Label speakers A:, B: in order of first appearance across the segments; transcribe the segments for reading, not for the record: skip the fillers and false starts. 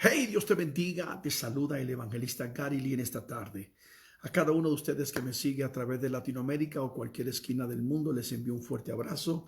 A: Hey, Dios te bendiga. Te saluda el evangelista Gary Lee en esta tarde. A cada uno de ustedes que me sigue a través de Latinoamérica o cualquier esquina del mundo, les envío un fuerte abrazo.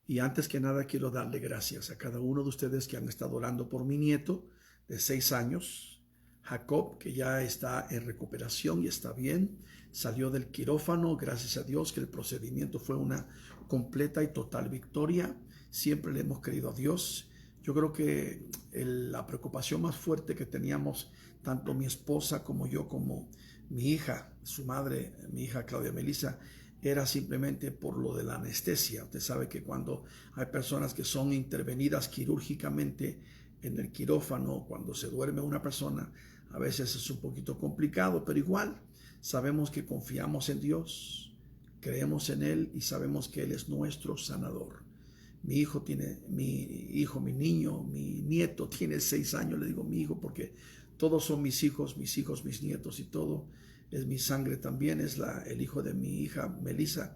A: Y antes que nada, quiero darle gracias a cada uno de ustedes que han estado orando por mi nieto de 6 años, Jacob, que ya está en recuperación y está bien. Salió del quirófano, gracias a Dios, que el procedimiento fue una completa y total victoria. Siempre le hemos creído a Dios. Yo creo que la preocupación más fuerte que teníamos, tanto mi esposa como yo, como mi hija, su madre, mi hija Claudia Melissa, era simplemente por lo de la anestesia. Usted sabe que cuando hay personas que son intervenidas quirúrgicamente en el quirófano, cuando se duerme una persona, a veces es un poquito complicado, pero igual sabemos que confiamos en Dios, creemos en Él y sabemos que Él es nuestro sanador. Mi niño, mi nieto tiene 6 años, le digo mi hijo porque todos son mis hijos, mis nietos y todo. Es mi sangre también, es el hijo de mi hija Melissa.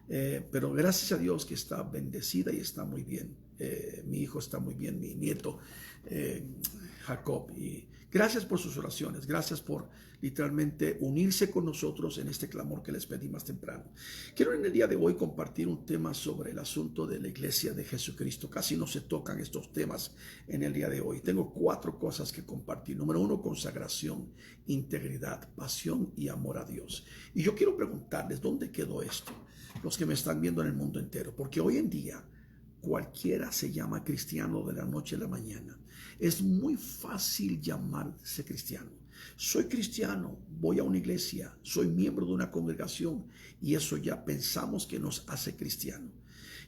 A: Pero gracias a Dios que está bendecida y está muy bien. Mi hijo está muy bien, mi nieto Jacob. Y gracias por sus oraciones, gracias por literalmente unirse con nosotros en este clamor que les pedí más temprano. Quiero en el día de hoy compartir un tema sobre el asunto de la iglesia de Jesucristo. Casi no se tocan estos temas en el día de hoy. Tengo 4 cosas que compartir. Número 1, consagración, integridad, pasión y amor a Dios. Y yo quiero preguntarles, ¿dónde quedó esto? Los que me están viendo en el mundo entero, porque hoy en día cualquiera se llama cristiano de la noche a la mañana. Es muy fácil llamarse cristiano. Soy cristiano, voy a una iglesia, soy miembro de una congregación y eso ya pensamos que nos hace cristiano.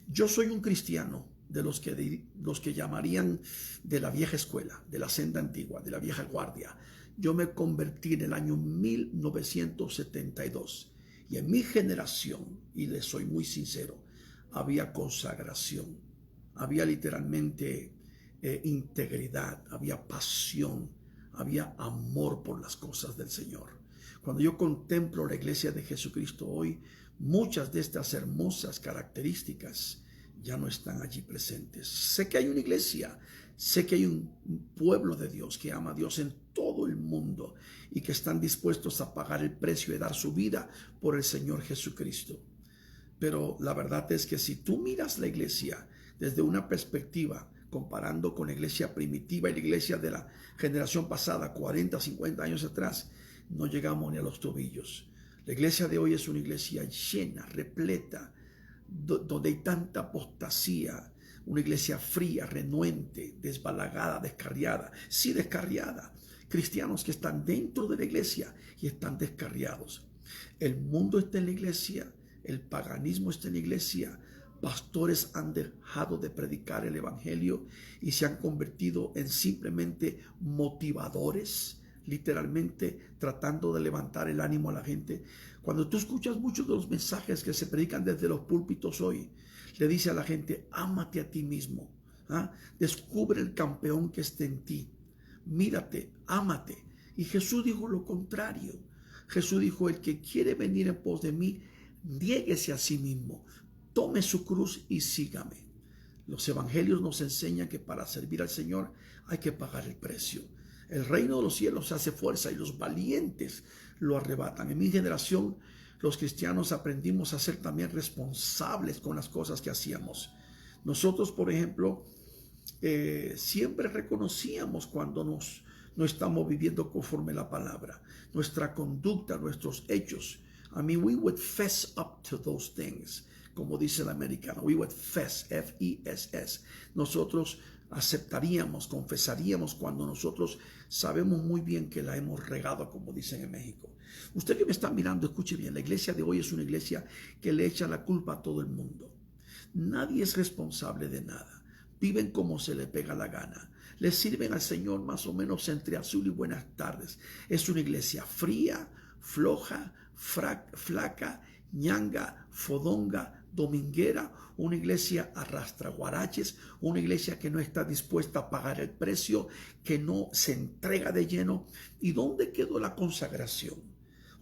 A: Yo soy un cristiano de los que llamarían de la vieja escuela, de la senda antigua, de la vieja guardia. Yo me convertí en el año 1972 y en mi generación, y les soy muy sincero, había consagración, había literalmente integridad, había pasión, había amor por las cosas del Señor. Cuando yo contemplo la iglesia de Jesucristo hoy, muchas de estas hermosas características ya no están allí presentes. Sé que hay una iglesia, sé que hay un pueblo de Dios que ama a Dios en todo el mundo y que están dispuestos a pagar el precio y dar su vida por el Señor Jesucristo. Pero la verdad es que si tú miras la iglesia desde una perspectiva comparando con la iglesia primitiva y la iglesia de la generación pasada, 40, 50 años atrás, no llegamos ni a los tobillos. La iglesia de hoy es una iglesia llena, repleta, donde hay tanta apostasía, una iglesia fría, renuente, desbalagada, descarriada. Sí, descarriada. Cristianos que están dentro de la iglesia y están descarriados. El mundo está en la iglesia, el paganismo está en la iglesia. Pastores han dejado de predicar el evangelio y se han convertido en simplemente motivadores, literalmente tratando de levantar el ánimo a la gente. Cuando tú escuchas muchos de los mensajes que se predican desde los púlpitos hoy, le dice a la gente, ámate a ti mismo, descubre el campeón que está en ti, mírate, ámate. Y Jesús dijo lo contrario. Jesús dijo, el que quiere venir en pos de mí, niéguese a sí mismo, tome su cruz y sígame. Los evangelios nos enseñan que para servir al Señor hay que pagar el precio. El reino de los cielos hace fuerza y los valientes lo arrebatan. En mi generación, los cristianos aprendimos a ser también responsables con las cosas que hacíamos. Nosotros, por ejemplo, siempre reconocíamos cuando no estamos viviendo conforme la palabra. Nuestra conducta, nuestros hechos. We would fess up to those things. Como dice el americano, we would fess, F-E-S-S. Nosotros aceptaríamos, confesaríamos cuando nosotros sabemos muy bien que la hemos regado, como dicen en México. Usted que me está mirando, escuche bien, la iglesia de hoy es una iglesia que le echa la culpa a todo el mundo. Nadie es responsable de nada. Viven como se le pega la gana. Le sirven al Señor más o menos entre azul y buenas tardes. Es una iglesia fría, floja, flaca, ñanga, fodonga, dominguera, una iglesia arrastraguaraches, una iglesia que no está dispuesta a pagar el precio, que no se entrega de lleno. ¿Y dónde quedó la consagración?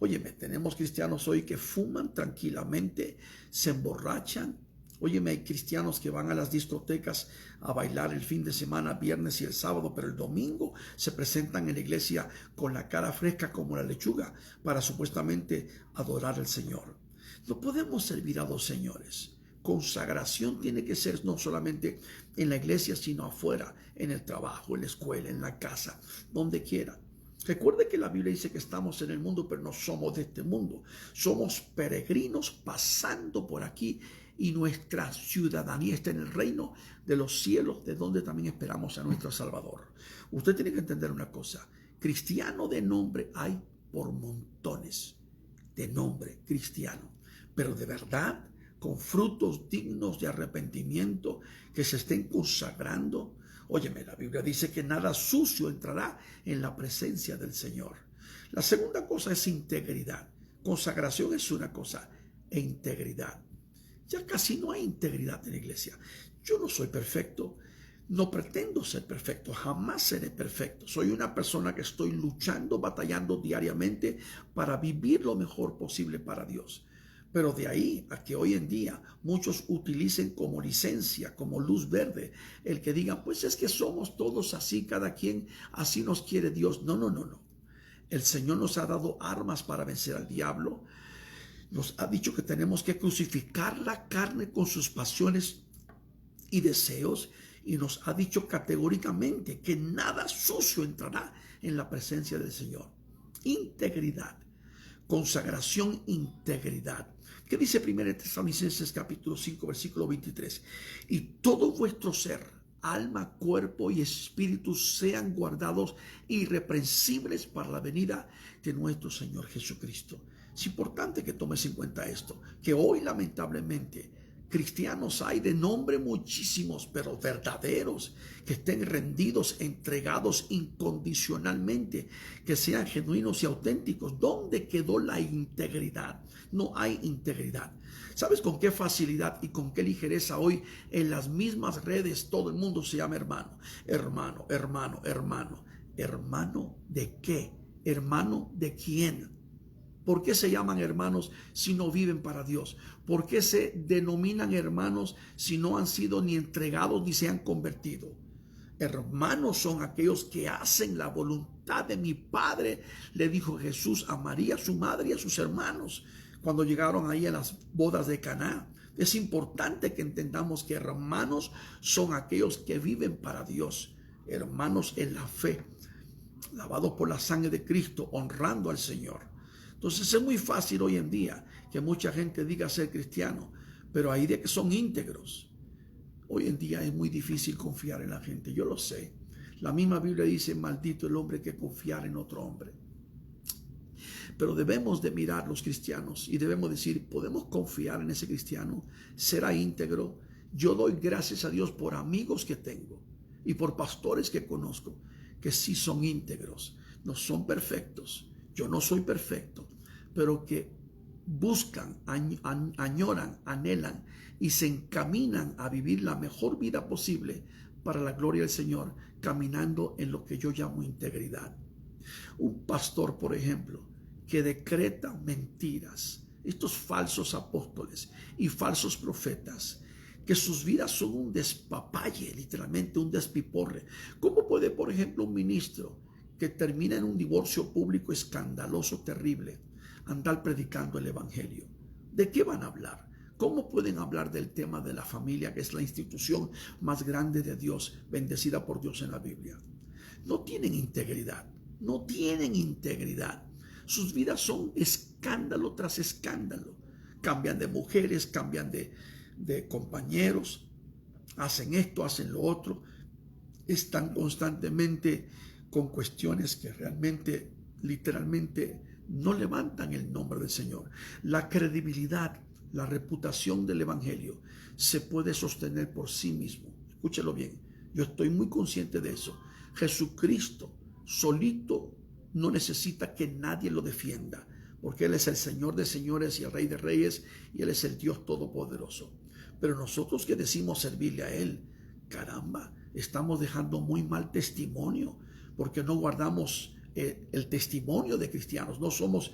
A: Óyeme, tenemos cristianos hoy que fuman tranquilamente, se emborrachan, Óyeme, hay cristianos que van a las discotecas a bailar el fin de semana, viernes y el sábado, pero el domingo se presentan en la iglesia con la cara fresca como la lechuga para supuestamente adorar al Señor. No podemos servir a dos señores. Consagración tiene que ser no solamente en la iglesia, sino afuera, en el trabajo, en la escuela, en la casa, donde quiera. Recuerde que la Biblia dice que estamos en el mundo, pero no somos de este mundo. Somos peregrinos pasando por aquí y nuestra ciudadanía está en el reino de los cielos, de donde también esperamos a nuestro Salvador. Usted tiene que entender una cosa. Cristiano de nombre hay por montones de nombre cristiano, pero de verdad, con frutos dignos de arrepentimiento, que se estén consagrando. Óyeme, la Biblia dice que nada sucio entrará en la presencia del Señor. La segunda cosa es integridad. Consagración es una cosa, e integridad. Ya casi no hay integridad en la iglesia. Yo no soy perfecto, no pretendo ser perfecto, jamás seré perfecto. Soy una persona que estoy luchando, batallando diariamente para vivir lo mejor posible para Dios. Pero de ahí a que hoy en día muchos utilicen como licencia, como luz verde, el que digan, pues es que somos todos así, cada quien así nos quiere Dios. No, no, no, no. El Señor nos ha dado armas para vencer al diablo. Nos ha dicho que tenemos que crucificar la carne con sus pasiones y deseos, y nos ha dicho categóricamente que nada sucio entrará en la presencia del Señor. Integridad, consagración, integridad. ¿Qué dice 1 Tesalonicenses capítulo 5, versículo 23? Y todo vuestro ser, alma, cuerpo y espíritu sean guardados irreprensibles para la venida de nuestro Señor Jesucristo. Es importante que tomes en cuenta esto, que hoy lamentablemente cristianos hay de nombre muchísimos, pero verdaderos, que estén rendidos, entregados incondicionalmente, que sean genuinos y auténticos. ¿Dónde quedó la integridad? No hay integridad. ¿Sabes con qué facilidad y con qué ligereza hoy en las mismas redes todo el mundo se llama hermano? Hermano, hermano, hermano. ¿Hermano de qué? ¿Hermano de quién? ¿Por qué se llaman hermanos si no viven para Dios? ¿Por qué se denominan hermanos si no han sido ni entregados ni se han convertido? Hermanos son aquellos que hacen la voluntad de mi Padre, le dijo Jesús a María, su madre, y a sus hermanos cuando llegaron ahí a las bodas de Caná. Es importante que entendamos que hermanos son aquellos que viven para Dios, hermanos en la fe, lavados por la sangre de Cristo, honrando al Señor. Entonces es muy fácil hoy en día que mucha gente diga ser cristiano, pero hay de que son íntegros. Hoy en día es muy difícil confiar en la gente, yo lo sé. La misma Biblia dice, maldito el hombre que confiar en otro hombre. Pero debemos de mirar los cristianos y debemos decir, ¿podemos confiar en ese cristiano? ¿Será íntegro? Yo doy gracias a Dios por amigos que tengo y por pastores que conozco, que sí son íntegros, no son perfectos. Yo no soy perfecto, pero que buscan, añoran, anhelan y se encaminan a vivir la mejor vida posible para la gloria del Señor, caminando en lo que yo llamo integridad. Un pastor, por ejemplo, que decreta mentiras, estos falsos apóstoles y falsos profetas, que sus vidas son un despapalle, literalmente un despiporre. ¿Cómo puede, por ejemplo, un ministro que termina en un divorcio público escandaloso, terrible, andar predicando el evangelio? ¿De qué van a hablar? ¿Cómo pueden hablar del tema de la familia, que es la institución más grande de Dios, bendecida por Dios en la Biblia? No tienen integridad, no tienen integridad. Sus vidas son escándalo tras escándalo. Cambian de mujeres, cambian de compañeros, hacen esto, hacen lo otro. Están constantemente con cuestiones que realmente, literalmente, no levantan el nombre del Señor. La credibilidad, la reputación del evangelio se puede sostener por sí mismo. Escúchelo bien, yo estoy muy consciente de eso. Jesucristo solito no necesita que nadie lo defienda, porque Él es el Señor de señores y el Rey de reyes, y Él es el Dios todopoderoso. Pero nosotros que decimos servirle a Él, caramba, estamos dejando muy mal testimonio, porque no guardamos el testimonio de cristianos. No somos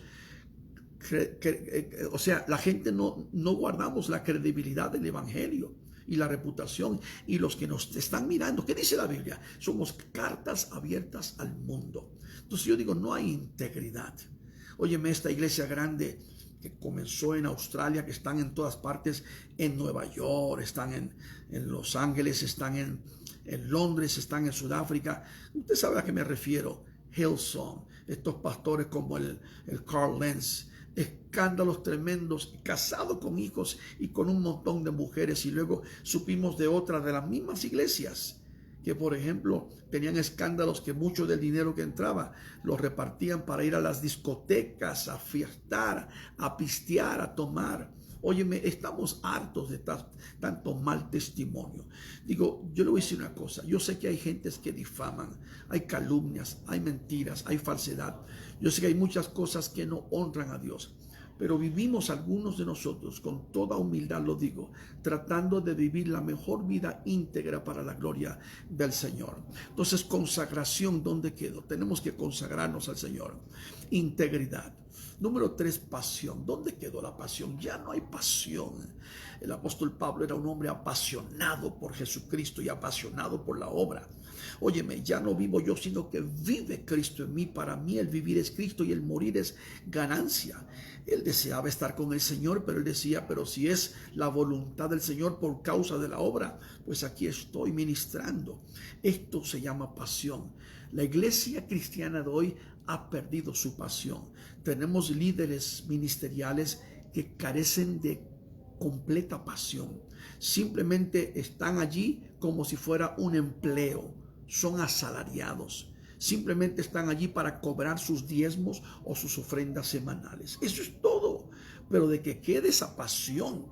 A: O sea, la gente no guardamos la credibilidad del evangelio y la reputación. Y los que nos están mirando, ¿qué dice la Biblia? Somos cartas abiertas al mundo. Entonces yo digo, no hay integridad. Óyeme, esta iglesia grande que comenzó en Australia, que están en todas partes, en Nueva York, están en Los Ángeles, están en Londres, están en Sudáfrica. Usted sabe a qué me refiero. Hillsong, estos pastores como el Carl Lenz, escándalos tremendos, casado con hijos y con un montón de mujeres. Y luego supimos de otras de las mismas iglesias que, por ejemplo, tenían escándalos que mucho del dinero que entraba lo repartían para ir a las discotecas, a fiestar, a pistear, a tomar. Óyeme, estamos hartos de tanto mal testimonio. Digo, yo le voy a decir una cosa. Yo sé que hay gentes que difaman, hay calumnias, hay mentiras, hay falsedad. Yo sé que hay muchas cosas que no honran a Dios. Pero vivimos algunos de nosotros, con toda humildad lo digo, tratando de vivir la mejor vida íntegra para la gloria del Señor. Entonces, consagración, ¿dónde quedó? Tenemos que consagrarnos al Señor. Integridad. Número 3, pasión. ¿Dónde quedó la pasión? Ya no hay pasión. El apóstol Pablo era un hombre apasionado por Jesucristo y apasionado por la obra. Óyeme, ya no vivo yo, sino que vive Cristo en mí. Para mí el vivir es Cristo y el morir es ganancia. Él deseaba estar con el Señor, pero él decía, pero si es la voluntad del Señor por causa de la obra, pues aquí estoy ministrando. Esto se llama pasión. La iglesia cristiana de hoy ha perdido su pasión. Tenemos líderes ministeriales que carecen de completa pasión. Simplemente están allí como si fuera un empleo. Son asalariados. Simplemente están allí para cobrar sus diezmos o sus ofrendas semanales. Eso es todo. Pero de que quede esa pasión.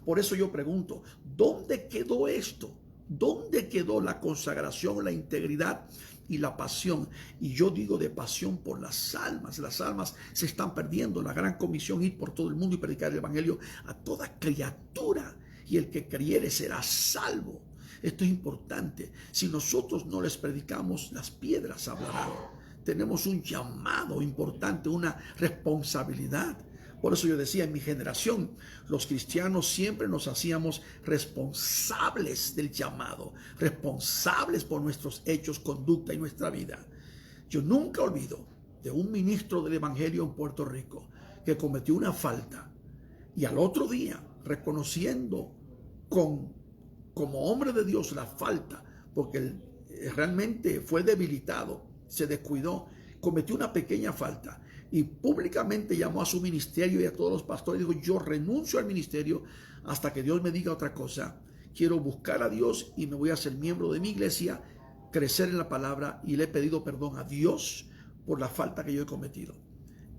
A: Por eso yo pregunto, ¿dónde quedó esto? ¿Dónde quedó la consagración, la integridad y la pasión? Y yo digo de pasión por las almas. Las almas se están perdiendo. La gran comisión, ir por todo el mundo y predicar el evangelio a toda criatura. Y el que creyere será salvo. Esto es importante. Si nosotros no les predicamos, las piedras hablarán. Tenemos un llamado importante, una responsabilidad. Por eso yo decía, en mi generación, los cristianos siempre nos hacíamos responsables del llamado, responsables por nuestros hechos, conducta y nuestra vida. Yo nunca olvido de un ministro del evangelio en Puerto Rico que cometió una falta y al otro día, reconociendo como hombre de Dios la falta, porque él realmente fue debilitado, se descuidó, cometió una pequeña falta y públicamente llamó a su ministerio y a todos los pastores y dijo, yo renuncio al ministerio hasta que Dios me diga otra cosa. Quiero buscar a Dios y me voy a ser miembro de mi iglesia, crecer en la palabra, y le he pedido perdón a Dios por la falta que yo he cometido.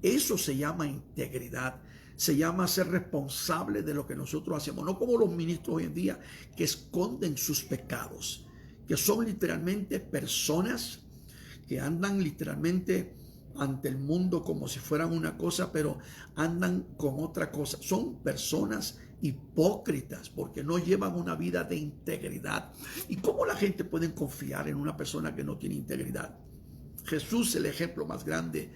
A: Eso se llama integridad. Se llama ser responsable de lo que nosotros hacemos. No como los ministros hoy en día que esconden sus pecados, que son literalmente personas que andan literalmente ante el mundo como si fueran una cosa, pero andan con otra cosa. Son personas hipócritas porque no llevan una vida de integridad. ¿Y cómo la gente puede confiar en una persona que no tiene integridad? Jesús, el ejemplo más grande,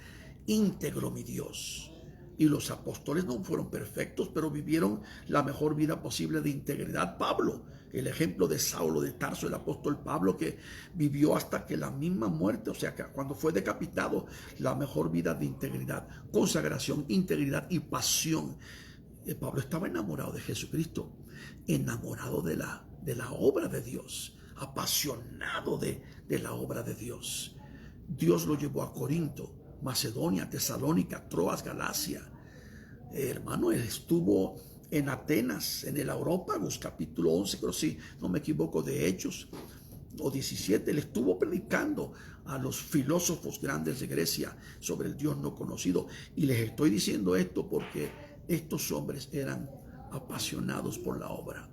A: íntegro mi Dios. Y los apóstoles no fueron perfectos, pero vivieron la mejor vida posible de integridad. Pablo, el ejemplo de Saulo de Tarso, el apóstol Pablo, que vivió hasta que la misma muerte, o sea, que cuando fue decapitado, la mejor vida de integridad, consagración, integridad y pasión. Pablo estaba enamorado de Jesucristo, enamorado de la obra de Dios, apasionado de la obra de Dios. Dios lo llevó a Corinto, Macedonia, Tesalónica, Troas, Galacia. Hermano, él estuvo en Atenas, en el Areópagus, capítulo 11, creo, si no me equivoco, de Hechos, o 17. Él estuvo predicando a los filósofos grandes de Grecia sobre el Dios no conocido. Y les estoy diciendo esto porque estos hombres eran apasionados por la obra.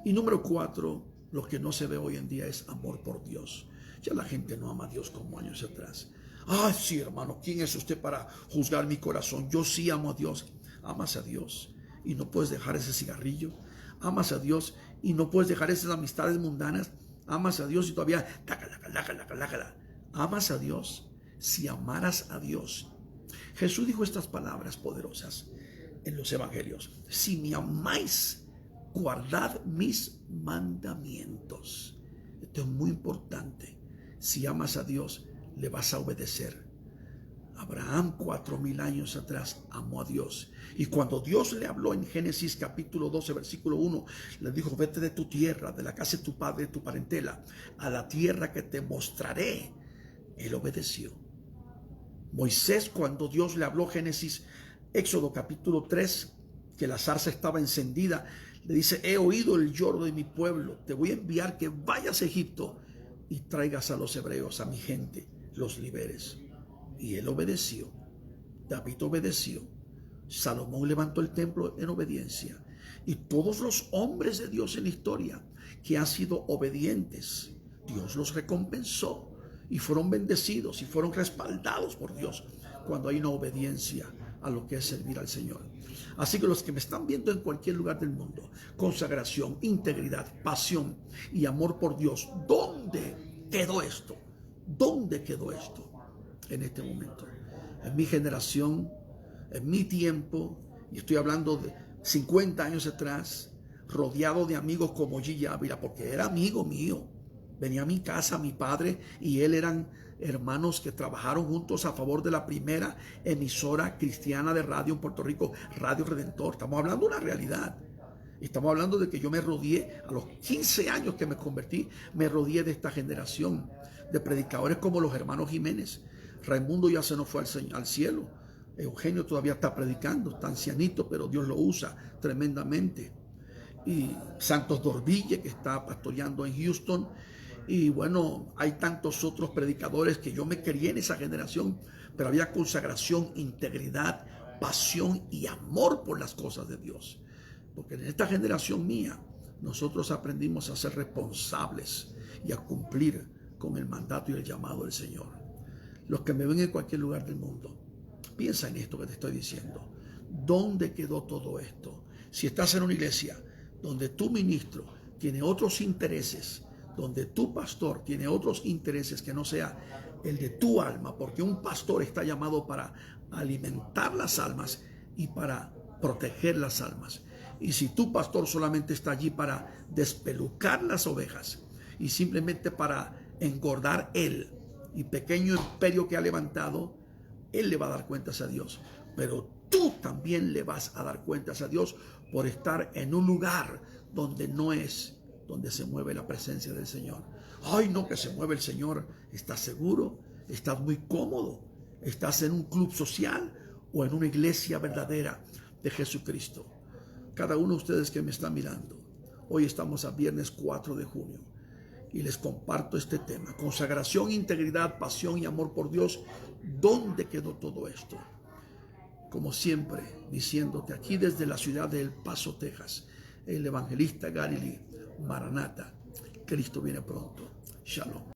A: Y número 4, lo que no se ve hoy en día es amor por Dios. Ya la gente no ama a Dios como años atrás. Ay, sí, hermano, ¿quién es usted para juzgar mi corazón? Yo sí amo a Dios. Amas a Dios y no puedes dejar ese cigarrillo. Amas a Dios y no puedes dejar esas amistades mundanas. Amas a Dios y todavía... Amas a Dios. Si amaras a Dios, Jesús dijo estas palabras poderosas en los evangelios: si me amáis, guardad mis mandamientos. Esto es muy importante. Si amas a Dios, le vas a obedecer. Abraham 4000 años atrás amó a Dios, y cuando Dios le habló en Génesis capítulo 12 versículo 1, le dijo: vete de tu tierra, de la casa de tu padre, de tu parentela, a la tierra que te mostraré. Él obedeció. Moisés, cuando Dios le habló, Éxodo capítulo 3, que la zarza estaba encendida, le dice: he oído el lloro de mi pueblo, te voy a enviar que vayas a Egipto y traigas a los hebreos, a mi gente, los liberes. Y él obedeció. David obedeció. Salomón levantó el templo en obediencia. Y todos los hombres de Dios en la historia que han sido obedientes, Dios los recompensó y fueron bendecidos y fueron respaldados por Dios cuando hay una obediencia a lo que es servir al Señor. Así que los que me están viendo en cualquier lugar del mundo, consagración, integridad, pasión y amor por Dios, ¿dónde quedó esto? ¿Dónde quedó esto? En este momento, en mi generación, en mi tiempo, y estoy hablando de 50 años atrás, rodeado de amigos como Gigi Ávila, porque era amigo mío. Venía a mi casa, mi padre y él eran hermanos que trabajaron juntos a favor de la primera emisora cristiana de radio en Puerto Rico, Radio Redentor. Estamos hablando de una realidad. Estamos hablando de que yo me rodeé, a los 15 años que me convertí, me rodeé de esta generación de predicadores como los hermanos Jiménez. Raimundo ya se nos fue al cielo. Eugenio todavía está predicando, está ancianito, pero Dios lo usa tremendamente. Y Santos Dorville, que está pastoreando en Houston. Y bueno, hay tantos otros predicadores que yo me crié en esa generación, pero había consagración, integridad, pasión y amor por las cosas de Dios. Porque en esta generación mía, nosotros aprendimos a ser responsables y a cumplir con el mandato y el llamado del Señor. Los que me ven en cualquier lugar del mundo, piensa en esto que te estoy diciendo. ¿Dónde quedó todo esto? Si estás en una iglesia donde tu ministro tiene otros intereses, donde tu pastor tiene otros intereses que no sea el de tu alma, porque un pastor está llamado para alimentar las almas y para proteger las almas. Y si tu pastor solamente está allí para despelucar las ovejas y simplemente para engordar él y pequeño imperio que ha levantado, él le va a dar cuentas a Dios. Pero tú también le vas a dar cuentas a Dios por estar en un lugar donde no es donde se mueve la presencia del Señor. Ay, no, que se mueve el Señor. ¿Estás seguro? ¿Estás muy cómodo? ¿Estás en un club social o en una iglesia verdadera de Jesucristo? Cada uno de ustedes que me está mirando, hoy estamos a viernes 4 de junio y les comparto este tema: consagración, integridad, pasión y amor por Dios. ¿Dónde quedó todo esto? Como siempre, diciéndote aquí desde la ciudad de El Paso, Texas, el evangelista Gary Lee: Maranata, Cristo viene pronto. Shalom.